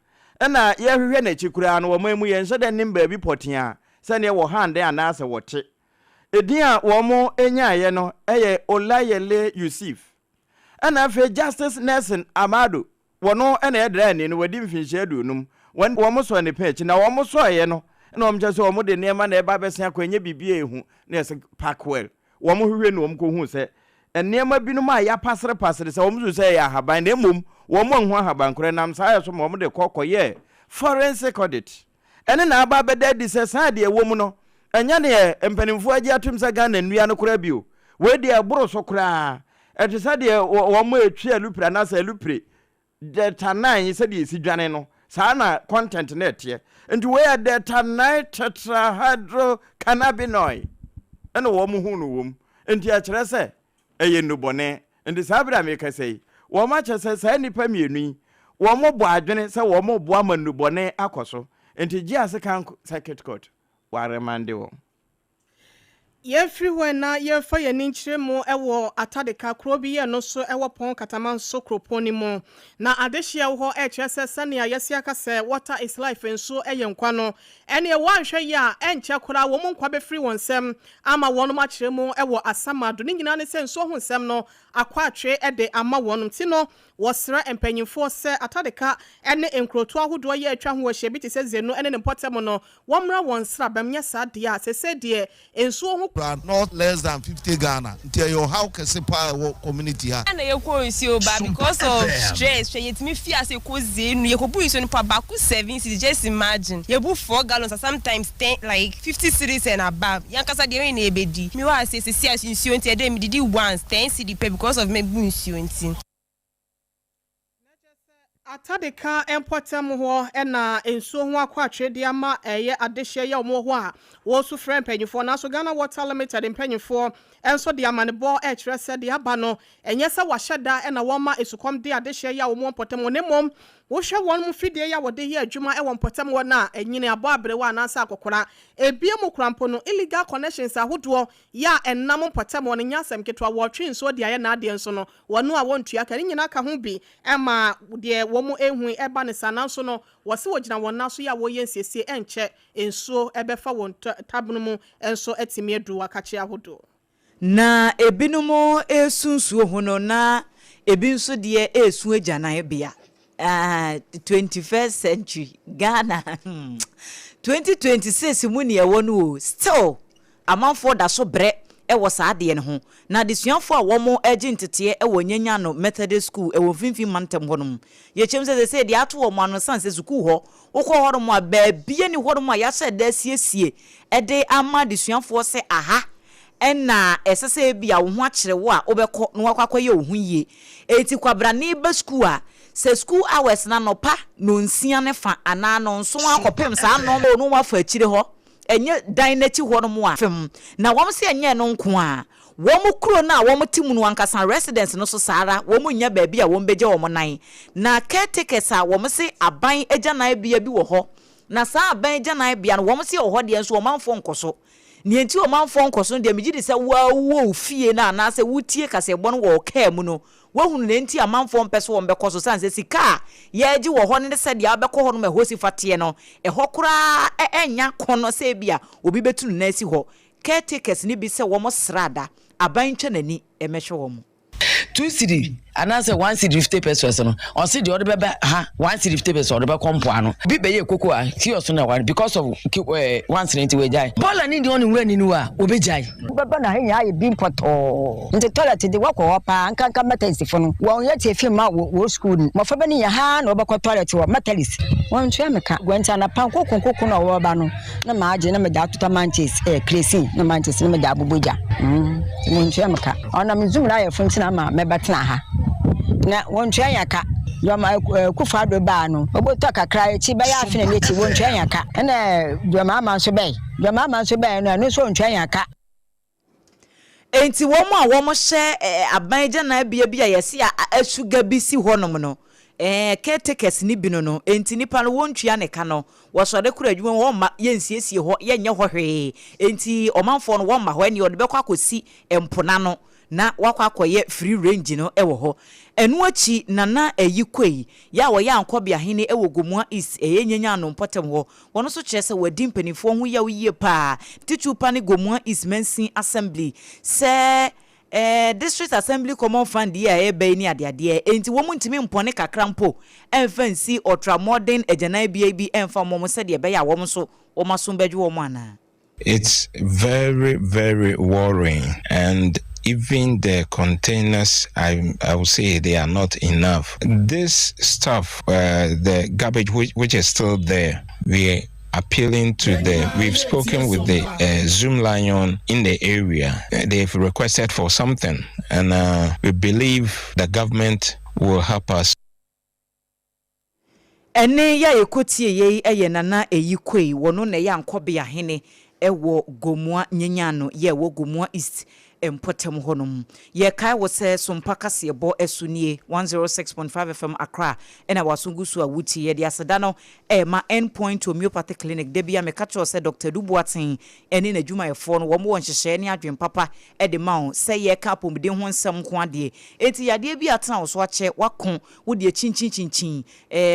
ena ye hwehwe na chikura no wo mamu ye nso de nim baabi potia se ne wo hande anase wote edin a wo mo enya ye no eye Olayele Yusuf ena fe Justice Nelson Amado wono ena ye dra ni no wadi mfinhia adunum wo mo so ne page na wo mo so ye no na wo mche so wo mo de niema na eba besia kwanya bibie ehu na se Parkwell wo mo hwehwe no wo mo ko hu se niema binum a ya pasre se wo mo so se ya haban na emom wo mo nhu haban kore nam sa ya so mo de kokoye forensic audit ene na aba beda di se sa de wo mu no enya ne empanimfu agi atum sa Ghana nnua no kora bio we de aburo so kora eti sa de wo mo etwi alupre na sa alupre de tanan se de esi dwane no sa na content na etie enti we de tanan tetrahydro cannabinoid ene wo mo hu no wo enti a kire se eye nubone enti sa bra me ka sei wo ma chese sa nipa mienu wo mo bo adwene se wo mo bo amanubone akoso enti gi ase kan circuit court ware mande wo Everywhere na ye fa ye ninchire mu ewo atadeka kro bi ye no so ewo pon kataman so kroponi mu na adehia wo ho ehwese sane ayesi akase water is life enso eye nkwa no ene wanhwe ya enche kora wo mu nkwa be free wonsem ama wono ma kire mu ewo asamado ni nyina ne se enso ho nsem no akwa atwe ede ama wono ti no wosra empanyimfo se atadeka ene enkroto ahodo ye atwa ho hye bi te se zenu ene ne potem no womra wonsra bamnya sade a se de enso ho not less than 50 Ghana until your how can say power community ha na ye ko nsuo ba because of stress hwe yetimi fia se ko zenu ye ko bu nsuo ni pa ba ku 7 cities just imagine ye bu 4 gallons sometimes 10 like 50 cities and above yankasa de na ebedi mi wa se nsuo nti e de mi didi once 10 cedi pay because of me bu nsuo nti atadeka empotem ho na ensuo ho akwatwe de ama eye adehye ya omo ho a wo su frɛ mpanyifo na so Ghana Water Limited mpanyifo enso de amanebo kire se de aba no enye se wahyeda na wo ma esukom de adehye ya omo potem ne mom wo hwɛ won mu fidie ya wode ye adwuma e won potem wo na enyine abo abrewa na asa akokora ebie mu krampo no illegal connections ahodo ya ennam potem won nya asem ketwa wo twe nso de aye na ade nso no wono a wontua ka nyina ka ho bi ema de wo mu ehu eba ne sana nso no wo se wo gina won na so ya wo yensiesie enche enso ebefa won tabunu mu enso etimi edu akache ahodo na ebinumo esunsuo ho no na ebi nso de esu agyanan bia 21st century Ghana 2026 mu ne ewo no still amanfo da so bre ewo saade ne ho na desuafo a wo mo agi ntete ewo nyanya no Methodist school ewo finfin mantem honom ye chemse se de ato wo mo ano sanse school ho wokọ honom a baabie ni honom a ya se da siesie ede ama desuafo se aha ena esese bia wo ho akere wo a obekọ no wakwakoye wo ho yie eti kwabra ne ba school a se school hours na nopa no nsia ne fa ana no nso akopem sa no no wafa akire ho enye dan na ti ho no mo a fem na wom se enye no nko a wom kuro na wom timu no ankasa residence no so sara wom nya ba bia wom beje wom nan na caretakers a wom se aban agya na bia bi wo ho na sa aban agya na bia no wom se wo ho de enso omanfo nkoso ni enti omanfo nkoso de megidi se wo fie na na se wutie kase ebo no wo ka mu no wahunu ne nti amanfo mpeso wo mbekọ so sanse sika ye gi wo ho ne se dia abekọ ho no ma hosi fatie no ho kura enya kono se bia obi betunu na asi ho caretakers ni bi se wo mo srada aban twa nani emehwe wo mo 2 cedi anase 1 cedi 50 pesos no on cedi o de beba ha 1 cedi 50 pesos o de be kompo ano bi be ye koko a serious na one because of 1 cedi we jai bola ni de on nwura ni nu a obejai beba na henya ye bi poto nte toilet de wakọ opa ankanka metalist fo no won ye tie fi ma wo school mo fa be ni ya ha na obekọ toilet wo metalist won twa meka gwanta na pan kokon na wo ba no na ma age na me da tuta manches cresin na manches na me da abuboja mo twa meka ona me zoom na ye funti na ma me betna ha na wontwa yaka yoma kufa do ba no oboto kakra echi be ya afene lechi wontwa yaka na yoma amanso be no so wontwa yaka enti womo a womo hye aban gya na bia bia yesi asuga bi si honom no caretakers ni bi no enti nipa no wontwa ne ka no wosode kura adwuma wo ma yensiesie ho yenye ho hwe enti omanfo no wo ma ho ene ode bekwa kosi empona no na wakwakoye free range no ewo ho enu achi nana eyikwei ya wo ya ankobia hene ewo gomua is eyenyanya no potem ho wono so kyerese wadi mpanifo ho ya wiye pa tichupa ne gomua is mensin assembly se district assembly common fund ya ebe ni ade enti wo muntimi mpone kakra mpo emfansi ultra modern ejana bia emfa momo se de ebe ya wo so wo maso bedwe wo ana. It's very, very worrying, and even the containers, I would say they are not enough. This stuff, the garbage which is still there, we're appealing to we've spoken with the Zoom Lion in the area. They've requested for something, and we believe the government will help us. Ene ya ekotie ye eye nana eyikwei wono na ya nkobia hene ewo gomua nyenyano ye wo gomua east empotem honum ye kai wo se sompa kase bo esunie 106.5 FM Accra ena wasungusu a wuti ye de aseda no ma endpoint homeopathic clinic de bia me ka cho se Dr. Dubuaten eni na dwuma yefo no wo mo nhyehyɛ ne adwen papa e de ma wo se ye ka pomde ho nsɛm ko ade enti yade bi atena wo so akyɛ wakon wo de chinchin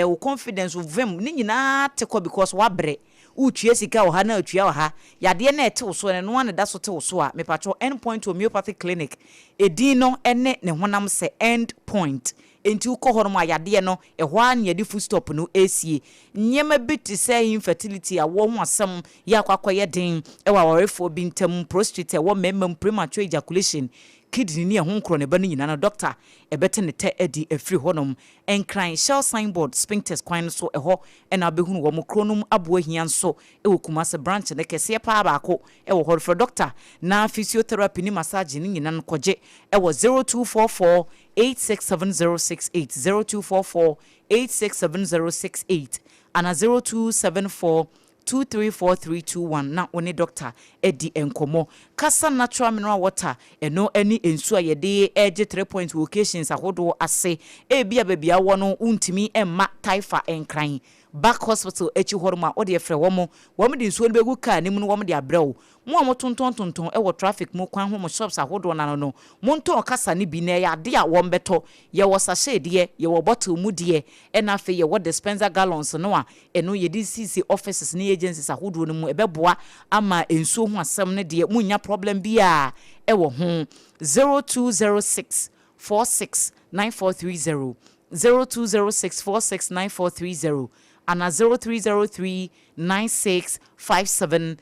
wo confidence wo vem ni nyina te ko because wa bre utue sika wo ha na atue wo ha yade na ete wo so ne no ane da so te wo so a me pacho endpoint homeopathic clinic edin no ene ne honam se endpoint enti uko ma yade no ehwo an yade full stop no esie nyema biti say infertility a wo ho asem ya kwakwaye den ewa worefo bi ntam prostate wo memem premature ejaculation kidney ni ehon kro ne ba no nyina no doctor ebete ne te edi afri honom enkran shell signboard sphincters kwan so eho ena behunu wo mo kronum abo ahia nso ewo kumase branch ne kese pa baako ewo hor for doctor na physiotherapy ni massage ni nyina no koje ewo 0244 867068 0244 867068 ana 0274 2343321 na one doctor edi enkomo kasa natural mineral water eno eni ensu ayede eje 3 point locations ahodo ase ebia bebia wono untimi emma taifa enkran back hospital echi horma ode efre womo de nsuo no begu ka nim no womo de abrew mo amotonton ewo traffic mo kwan ho mo shops ahodo na no mo nton kasa ni bi na ya de a wo mbeto ye wo sachet de ye wo bottle mu de ena fe ye wo dispenser gallons no a eno ye di cc offices ni agencies ahodo no mu ebeboa ama ensuo ho asem ne de munya problem bia ewo ho 0206 469430 0206 469430 and 0303 965780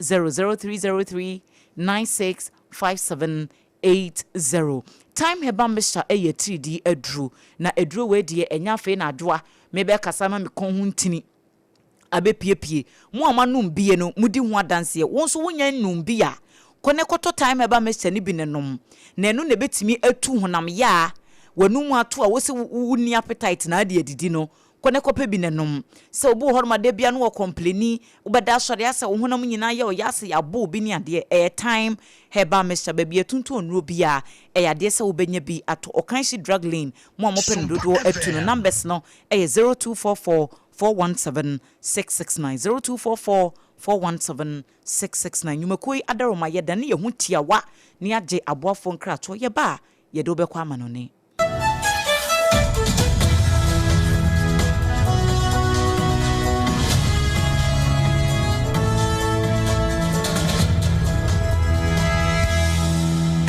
0303 965780 time heba mesha eye 3D edru na edru we die enya fe na adoa mebe kasama me kon ho ntini abe piepie mo amanum bie no mudi ho adanse wonso wonya nnum bia kone koto time heba mesha ni bi nenom na enu ne betimi atu honam ya wanum ato a wose wuni appetite na ade adidi no kone kope bi nenom se obu horma de bia no wo complaini ubeda sori ase wo honam nyina ye o yase ya bo bi ni ade time heba mesha baby etuntu onro bia ade se wo benya bi ato okanshi drug lane mo amopen dodo atu no numbers no 0244 417 669 0244 417 669 nyumakoi adaroma ye dane ye hutia wa ni age aboafo nkrato ye ba ye do be kwa amanone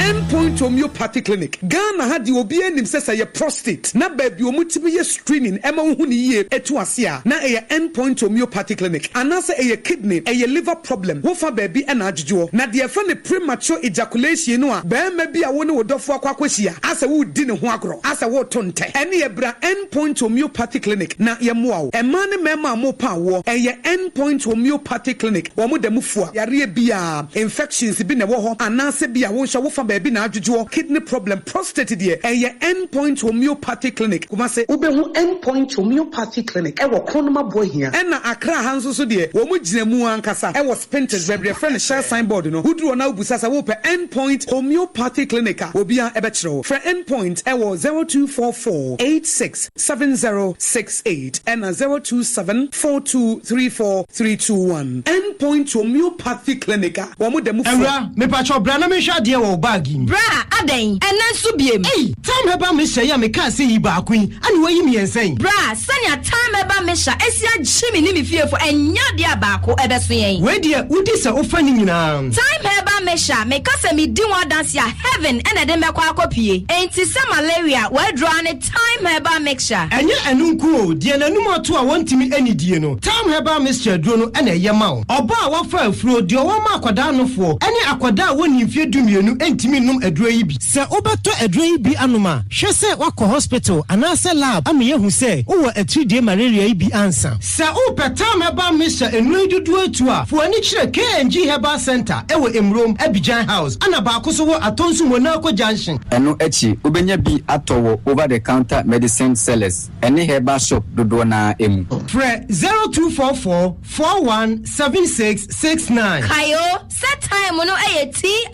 Endpoint homeopathy clinic Ghana had the obi enim sesa ye prostate na baby omutimi ye screening ema hu ni ye etu ase a na ye endpoint homeopathy clinic anase ye kidney ye liver problem wo fa baby ena adjujo na de fa ne premature ejaculation no a ba ma bi a wo ne wodofo akwakwahia ase wo di ne ho agro ase wo tonte ene ye bra endpoint homeopathy clinic na ye moa wo ema ne mema mo pa wo ye endpoint homeopathy clinic wo mo dem fua yare bia infections bi ne wo ho anase bia wo hwa wo fa baby na adjujo kidney problem prostate de endpoint homeopathy clinic kuma se ubehu endpoint homeopathy clinic e wo konoma bohia e na Accra hanso so de wo mu ginamu ankasa e wo spinters bebre friend share signboard no huduro na ubusasa wo pe endpoint homeopathy clinic obia e be kire for endpoint e wo 0244 867068 and 0274234321 endpoint homeopathy clinic wo mu dem ewra me pa cho bra na me hwa de wo bag bra aden enanso biem time heba me hye ya me ka se yi ba akun ani wo yi me ensen bra sanya time heba me hya esia gyimi ni me fiefo enya de abako ebeso yen we de udi se ofani nyina time heba me hya me ka se me di wa dance ya heaven ena de me kwa akopie enti se malaria we draw ne time heba mixture enye enunku o de nanum ato a wontimi ani die no time heba mixture duro no ena ye ma oba a wafa afuro de o ma akwada nofo ene akwada woni mfie dumienu entimi num aduro yi bi se obeto aduro yi bi anoma hwe se wakọ hospital anase lab ame yehu se wo atridie malaria yi bi ansa se o petam heba mixture enu dudu atu a fo ani kire KNG Herbal Center ewo Emrom Abidjan House ana ba akoso wo atonsu Monaco Junction eno echi obenya bi atowo over the counter medicine sellers ene herbal shop dodo na emu Fre 0244 417669 kayo set time no time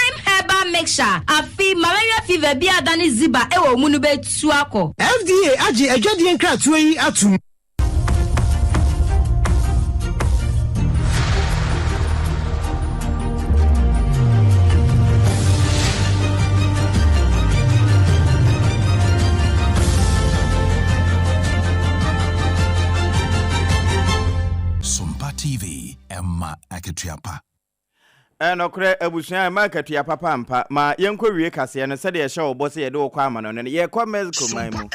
time herbal mixture afi malaria fever bi adani ziba ewo mu no betu akọ FDA agi adwadie nkratoa yi atum SOMPA TV Emma Aketiapa. Okre abusua ma akatua papa mpa ma yenkɔ wie kase no sɛ de yɛhyɛ wo bɔ sɛ yɛde wo kɔ ama no ne yɛkɔ Mexico man mu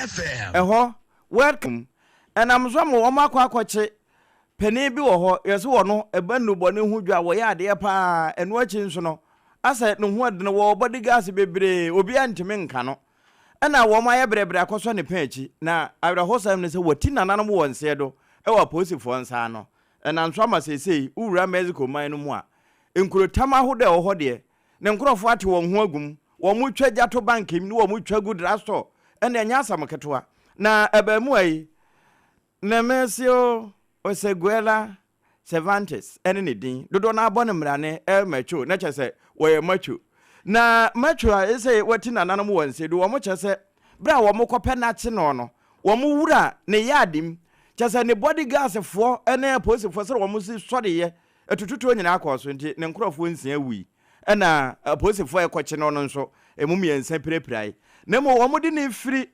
ɛhɔ welcome ɛnam so mo wɔn akɔkye pani bi wɔ hɔ yɛsɛ wɔ no ɛbanu bɔne hu dwa wɔyɛ adeɛ paa ɛno akyi nso no asɛ no ho ade no wɔ body gas bebree obi antime nka no ɛna wɔn ayɛ brɛbrɛ akɔsɔ ne pɛn akyi na awrahosam ne sɛ wɔti nananom wɔ nseɛ do ɛwɔ posifoɔ nsa no ɛna nso ama sesei wura Mexico man no mu a nkurotam ahode wɔ hɔ de ne nkurofo ate wɔn ho agum wɔn mu twa gyato bankim ne wɔn mu twa gu drasto ɛna nya asam ketewa na abamu ayi na mesio Oseguela Cervantes ɛne ne din dodo na abɔ ne mrane macho na kyerɛ sɛ wɔyɛ macho na macho a ɛsɛ wɔti nananom wɔn se do wɔn kyerɛ sɛ bra wɔn kɔpɛ na kye no no wɔn wura ne yadim kyerɛ sɛ ne body gas foɔ ɛne posifoɔ sɛ wɔn si sɔde etututu nyina akɔso nti ne nkrofo nsia wi ɛna aposifo ekɔkye no nso emumiensa preprae na mo wɔn de ne firi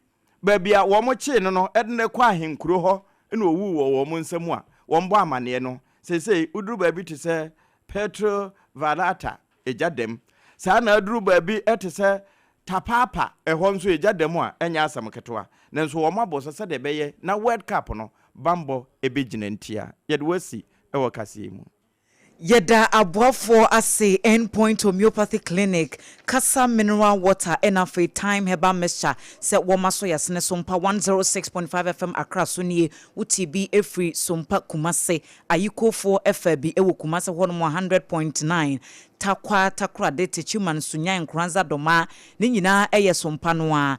baabi a wɔn kye no no ɛde ne kɔ ahenkuro hɔ ɛna owu wɔ wɔn nsam a wɔn bɔ amane no sesei uduru baabi te sɛ Petro Valata ejadem saa na uduru baabi ɛte sɛ Tapapa ɛhɔ nso ejadem a ɛnya asam ketewa nanso wɔn abɔ sɛ de bɛyɛ na World Cup no bambo ebegyina ntia yɛde wasi ɛwɔ kase mu Yeda aboafo ase endpoint homeopathy clinic kasa mineral water enafe time herbal mixture se woma so yasene SOMPA 106.5 FM Accra so nie UTB every SOMPA Kumase ayikofo FB ewo Kumase hono 100.9 takwa takra de techuman sunya nkranza doma ne nyina eye SOMPA no a